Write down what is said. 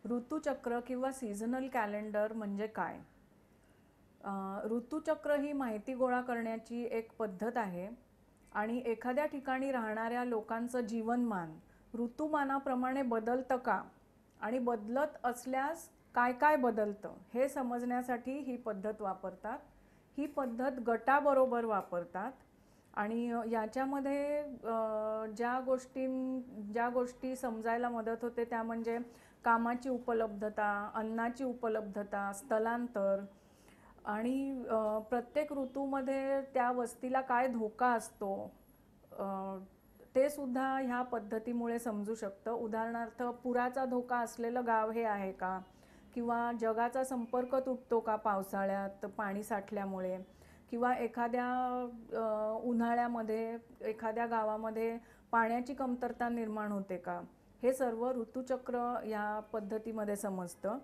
ऋतुचक्र किंवा seasonal calendar म्हणजे काय? ऋतुचक्र ही माहिती गोळा करण्याची एक पद्धत आहे आणि एखाद्या ठिकाणी राहणाऱ्या लोकांचं जीवनमान ऋतुमानाप्रमाणे बदलतं का आणि बदलत असल्यास काय काय बदलतं हे समजण्यासाठी ही पद्धत वापरतात. ही पद्धत गटाबरोबर वापरतात आणि याच्यामध्ये ज्या गोष्टी समजायला मदत होते त्या म्हणजे कामाची उपलब्धता, अन्नाची उपलब्धता, स्थलांतर आणि प्रत्येक ऋतूमध्ये त्या वस्तीला काय धोका असतो अ, ते सुद्धा ह्या पद्धतीमुळे समजू शकतं. उदाहरणार्थ पुराचा धोका असलेलं गाव हे आहे का, किंवा जगाचा संपर्क तुटतो का पावसाळ्यात पाणी साठल्यामुळे, किंवा एखाद्या उन्हाळ्यामध्ये एखाद्या गावामध्ये पाण्याची कमतरता निर्माण होते का, हे सर्व ऋतुचक्र या पद्धतीमध्ये समजतं.